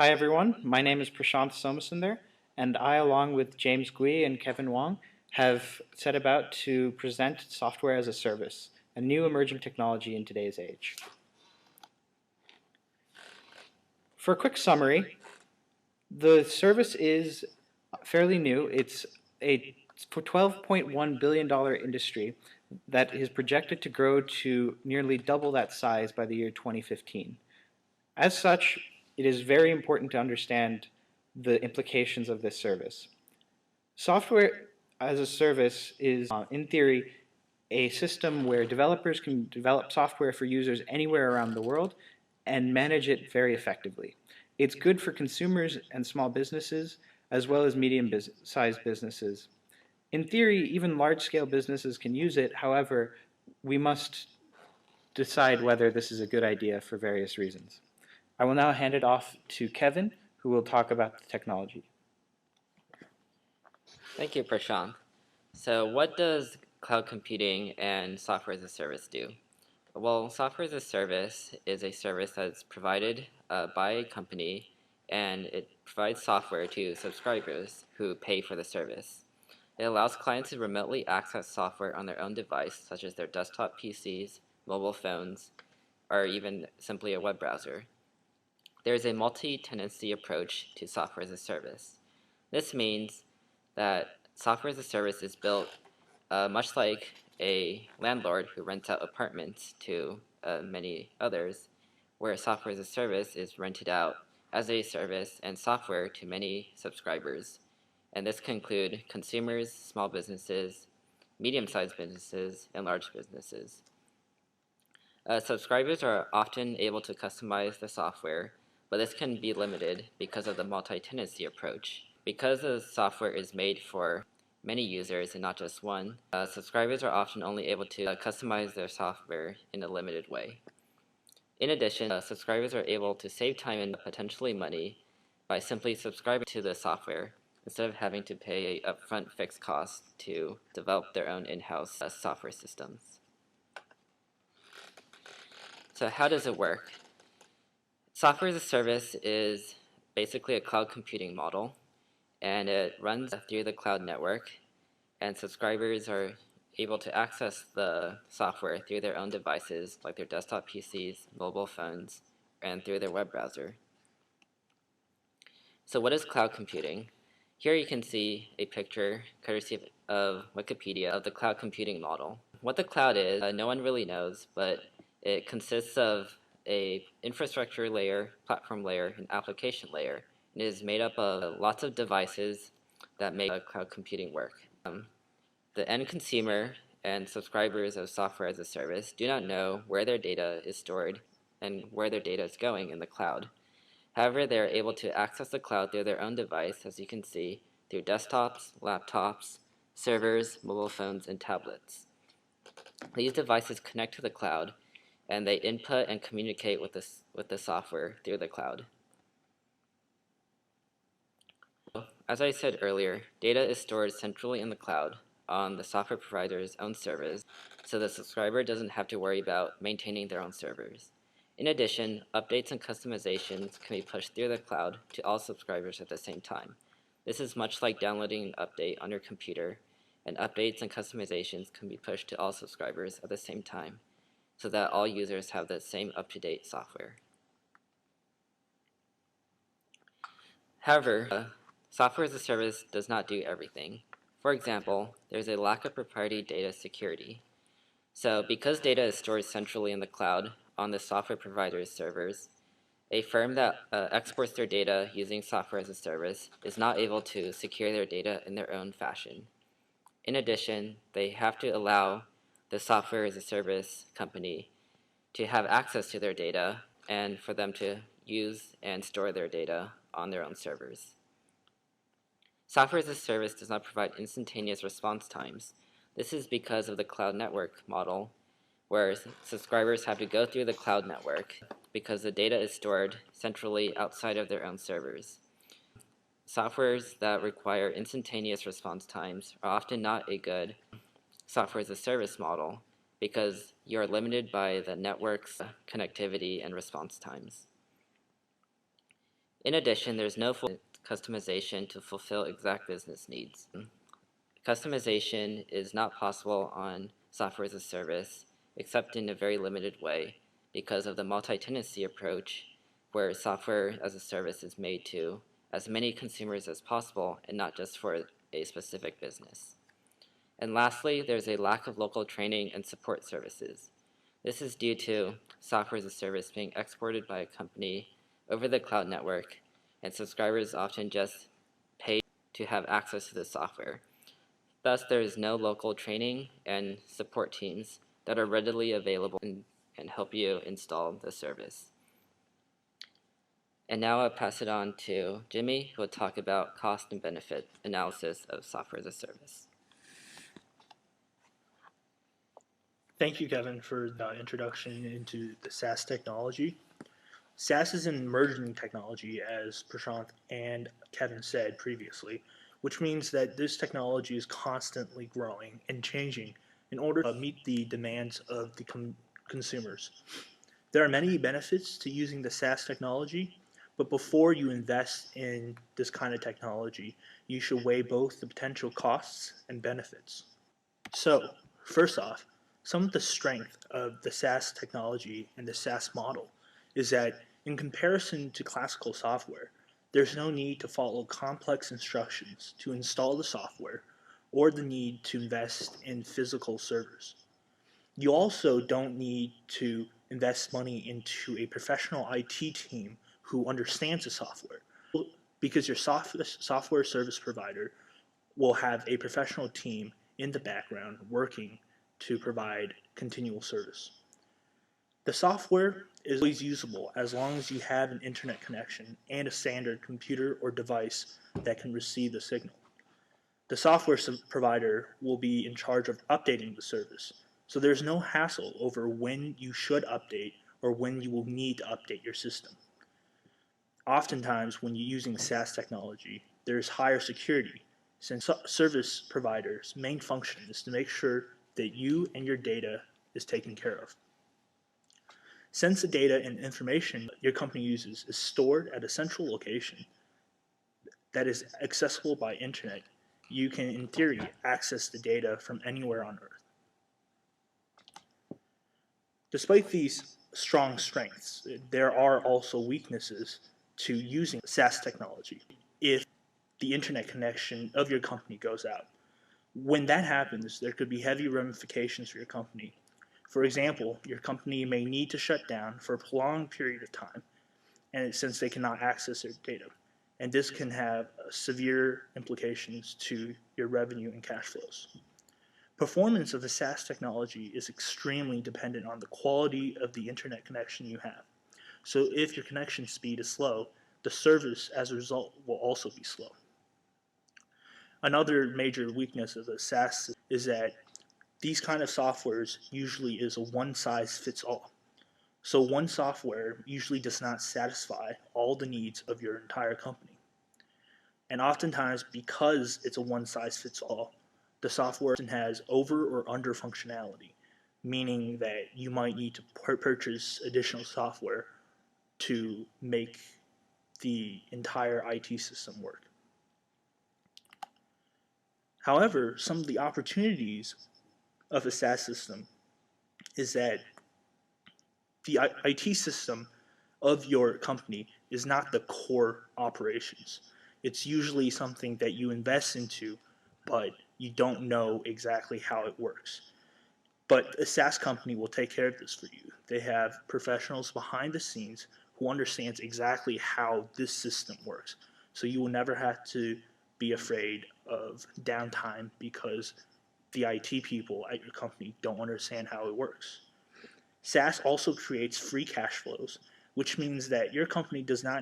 Hi everyone, my name is Prashant Somasundar, and I, along with James Gui and Kevin Wong, have set about to present software as a service, a new emerging technology in today's age. For a quick summary, the service is fairly new. It's a $12.1 billion industry that is projected to grow to nearly double that size by the year 2015. As such, it is very important to understand the implications of this service. Software as a service is, in theory, a system where developers can develop software for users anywhere around the world and manage it very effectively. It's good for consumers and small businesses, as well as medium-sized businesses. In theory, even large-scale businesses can use it. However, we must decide whether this is a good idea for various reasons. I will now hand it off to Kevin, who will talk about the technology. Thank you, Prashant. So what does cloud computing and software as a service do? Well, software as a service is a service that's provided by a company, and it provides software to subscribers who pay for the service. It allows clients to remotely access software on their own device, such as their desktop PCs, mobile phones, or even simply a web browser. There is a multi-tenancy approach to software as a service. This means that software as a service is built much like a landlord who rents out apartments to many others, where software as a service is rented out as a service and software to many subscribers. And this can include consumers, small businesses, medium-sized businesses, and large businesses. Subscribers are often able to customize the software, but this can be limited because of the multi-tenancy approach. Because the software is made for many users and not just one, subscribers are often only able to customize their software in a limited way. In addition, subscribers are able to save time and potentially money by simply subscribing to the software instead of having to pay an upfront fixed cost to develop their own in-house software systems. So how does it work? Software as a service is basically a cloud computing model, and it runs through the cloud network, and subscribers are able to access the software through their own devices like their desktop PCs, mobile phones, and through their web browser. So what is cloud computing? Here you can see a picture, courtesy of Wikipedia, of the cloud computing model. What the cloud is, no one really knows, but it consists of an infrastructure layer, platform layer, and application layer. It is made up of lots of devices that make cloud computing work. The end consumer and subscribers of software as a service do not know where their data is stored and where their data is going in the cloud. However, they are able to access the cloud through their own device, as you can see, through desktops, laptops, servers, mobile phones, and tablets. These devices connect to the cloud, and they input and communicate with the software through the cloud. As I said earlier, data is stored centrally in the cloud on the software provider's own servers, so the subscriber doesn't have to worry about maintaining their own servers. In addition, updates and customizations can be pushed through the cloud to all subscribers at the same time. This is much like downloading an update on your computer, and updates and customizations can be pushed to all subscribers at the same time, so that all users have the same up-to-date software. However, software as a service does not do everything. For example, there's a lack of proprietary data security. So because data is stored centrally in the cloud on the software provider's servers, a firm that exports their data using software as a service is not able to secure their data in their own fashion. In addition, they have to allow the software as a service company to have access to their data and for them to use and store their data on their own servers. Software as a service does not provide instantaneous response times. This is because of the cloud network model, where subscribers have to go through the cloud network because the data is stored centrally outside of their own servers. Softwares that require instantaneous response times are often not a good software as a service model because you are limited by the network's connectivity and response times. In addition, there's no full customization to fulfill exact business needs. Customization is not possible on software as a service, except in a very limited way because of the multi-tenancy approach, where software as a service is made to as many consumers as possible and not just for a specific business. And lastly, there's a lack of local training and support services. This is due to software as a service being exported by a company over the cloud network, and subscribers often just pay to have access to the software. Thus, there is no local training and support teams that are readily available and help you install the service. And now I'll pass it on to Jimmy, who will talk about cost and benefit analysis of software as a service. Thank you, Kevin, for the introduction into the SaaS technology. SaaS is an emerging technology, as Prashant and Kevin said previously, which means that this technology is constantly growing and changing in order to meet the demands of the consumers. There are many benefits to using the SaaS technology, but before you invest in this kind of technology, you should weigh both the potential costs and benefits. So, first off, some of the strength of the SaaS technology and the SaaS model is that in comparison to classical software, there's no need to follow complex instructions to install the software or the need to invest in physical servers. You also don't need to invest money into a professional IT team who understands the software, because your software service provider will have a professional team in the background working to provide continual service. The software is always usable as long as you have an internet connection and a standard computer or device that can receive the signal. The software provider will be in charge of updating the service, so there's no hassle over when you should update or when you will need to update your system. Oftentimes, when you're using SaaS technology, there's higher security, since service providers' main function is to make sure that you and your data is taken care of. Since the data and information your company uses is stored at a central location that is accessible by internet, you can, in theory, access the data from anywhere on Earth. Despite these strong strengths, there are also weaknesses to using SaaS technology if the internet connection of your company goes out. When that happens, there could be heavy ramifications for your company. For example, your company may need to shut down for a prolonged period of time, and since they cannot access their data. And this can have severe implications to your revenue and cash flows. Performance of the SaaS technology is extremely dependent on the quality of the internet connection you have. So if your connection speed is slow, the service as a result will also be slow. Another major weakness of the SaaS is that these kind of softwares usually is a one-size-fits-all. So one software usually does not satisfy all the needs of your entire company. And oftentimes, because it's a one-size-fits-all, the software has over or under functionality, meaning that you might need to purchase additional software to make the entire IT system work. However, some of the opportunities of a SaaS system is that the IT system of your company is not the core operations. It's usually something that you invest into, but you don't know exactly how it works. But a SaaS company will take care of this for you. They have professionals behind the scenes who understands exactly how this system works. So you will never have to be afraid of downtime because the IT people at your company don't understand how it works. SaaS also creates free cash flows, which means that your company does not